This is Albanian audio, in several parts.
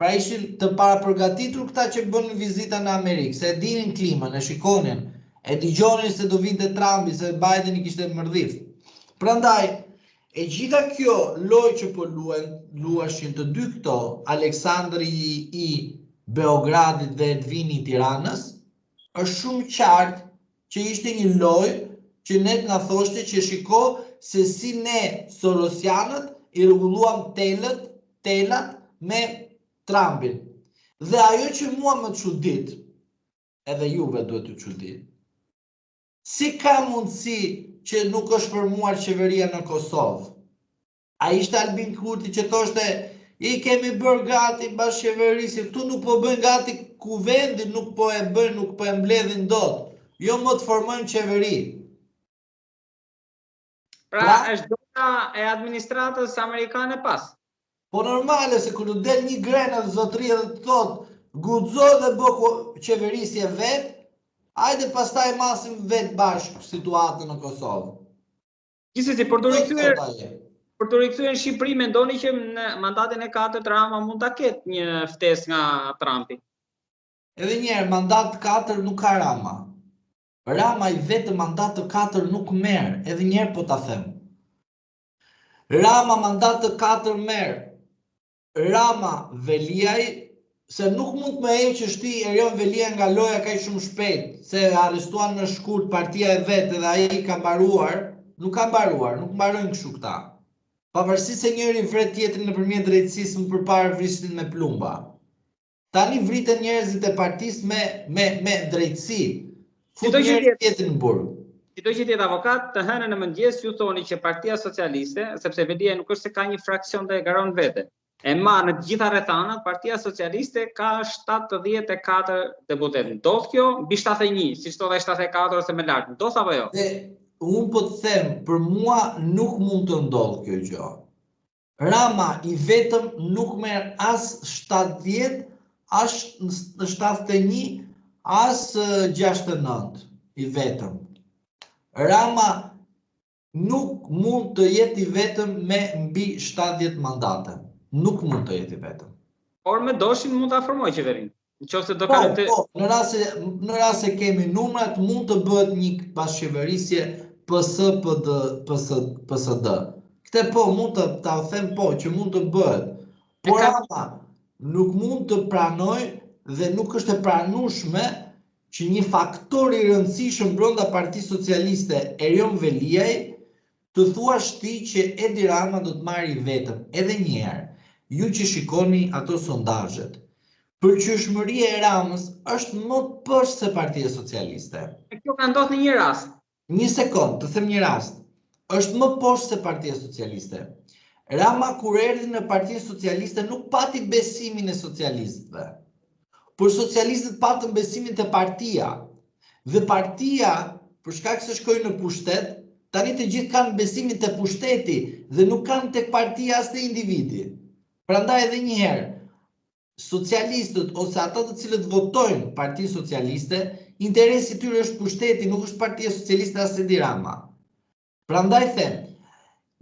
Pra ishin të parapërgatitur këta që bënë vizita në Amerikë, se e dinin klimën, e shikonin, e digjonin se do vinte Trumpi, se Biden i kishte mërdhif. Prandaj, e gjitha kjo loj që po luashin të dy këto, Aleksandri i Beogradit dhe Edvini i Tiranës, është shumë qartë që ishte një loj që ne nga thoshte që shiko se si ne Sorosianët i rregulluam telat me Trumpin. Dhe ajo që mua më çudit, edhe juve duhet të çudit, si ka mundësi që nuk është formuar qeveria në Kosovë? A ishte Albin Kurti që thoshte i kemi bërë gati bashkëqeverisi, këtu nuk po bëjnë gati kuvendin, nuk po e bëjnë, nuk po e mbledhin dot. Jo më të formojnë qeveri. Pra është dota e administratës amerikane pas. Po normale se kur del një grenë dhe zotëria dhe të thotë guxo dhe bë qeverisje vetë, hajde pastaj masim vetë bashkë situatën në Kosovë. Gjithsesi, për të rikthyer në Shqipëri, mendoni që në mandatin e 4 Rama mund ta ketë një ftesë nga Trumpi? Edhe një herë, mandat 4 nuk ka Rama. Rama i vetë mandat të 4 nuk merr, edhe një herë po ta them. Rama mandat të 4 merr. Rama Veliaj, se nuk mund me heqë shti Erion Velia nga loja kaq shumë shpejt, se arrestuan në shkurt partia e vetë dhe ai ka mbaruar, nuk mbarojnë kështu këta. Pavarësisht se njëri vret tjetrin nëpërmjet drejtësisë, më përpara vrisnin me plumba. Tani vriten njerëzit e partisë me drejtësi. Fut njëri tjetrin në burg. Sido që tjetë avokat, të hënën në mëngjes ju thoni që Partia Socialiste, sepse Velia nuk është se ka një fraksion dhe e garon vete, e marrë në të gjitha rrethanat, Partia Socialiste ka 74 deputet. Ndodh kjo mbi 71, siç thotë 74 ose më lart. Ndodh apo jo? Dhe unë po të them, për mua nuk mund të ndodh kjo gjë. Rama i vetëm nuk merr as 70, as 71, as 69 i vetëm. Rama nuk mund të jetë i vetëm me mbi 70 mandate. Nuk mund të jetë i vetëm. Por me doshin mund ta formojë qeverinë. Nëse do ka në rast se kemi numrat, mund të bëhet një bashkëqeverisje PSD. Këtë po mund të ta them që mund të bëhet. Por Rama nuk mund të pranoj dhe nuk është e pranueshme që një faktor i rëndësishëm brenda Partisë Socialiste, Erion Veliaj, të thuash ti që Edi Rama do të marrë i vetëm. Edhe një herë, ju që shikoni ato sondazhet, përqyeshmëria e Ramës është më poshtë se Partia Socialiste. Kjo ka ndodhur në një rast. Një sekond, të them një rast. Është më poshtë se Partia Socialiste. Rama kur erdhi në Partinë Socialiste nuk pati besimin e socialistëve. Por socialistët patën besimin te partia. Dhe partia, për shkak se shkojnë në pushtet, tani të gjithë kanë besimin te pushteti dhe nuk kanë tek partia as te individi. Prandaj edhe një herë, socialistët ose ata të cilët votojnë Partinë Socialiste, interesi i tyre është pushteti, nuk është Partia Socialiste as Edi Rama. Prandaj them,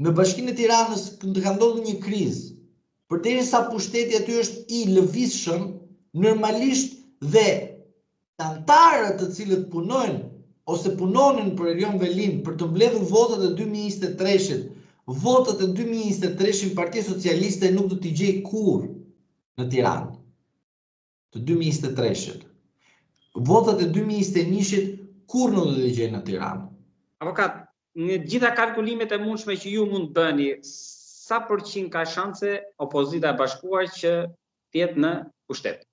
në Bashkinë e Tiranës ka ndodhur një krizë. Përderisa pushteti aty është i lëvizshëm, normalisht dhe antarët të cilët punojnë ose punonin për Erion Velin për të mbledhur votat e 2023-shit, votat e 2023-shin Partia Socialiste nuk do t'i gjej kurrë në Tiranë. Të 2023-shit. Votat e 2021-shit kurrë nuk do t'i gjej në Tiranë. Avokat, në gjitha kalkulimet e mundshme që ju mund bëni, sa përqind ka shanse opozita e bashkuar që të jetë në pushtet?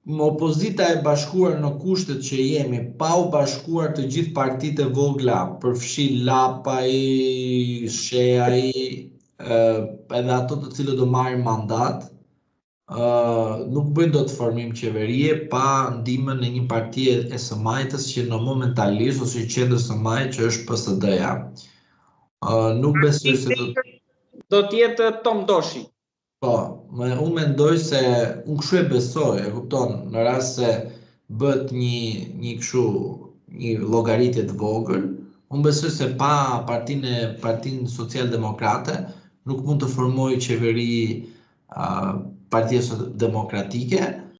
Opozita e bashkuar në kushtet që jemi, pa u bashkuar të gjithë partitë e vogla, përfshi Lapaj, Sheaj, edhe ato të cilët do marrin mandat, nuk bëjnë do të formim qeverie pa ndihmën e një partie e SMAJ-tës që në momentalisht ose qendrës SMAJ që është PSD-ja. Nuk besoj se do të jetë Tom Doshi. Po, unë mendoj se unë kështu e besoj, e kupton, në rast se bëhet një llogaritje të vogël, unë besoj se pa Partinë Socialdemokrate nuk mund të formojë qeveri Partia Demokratike,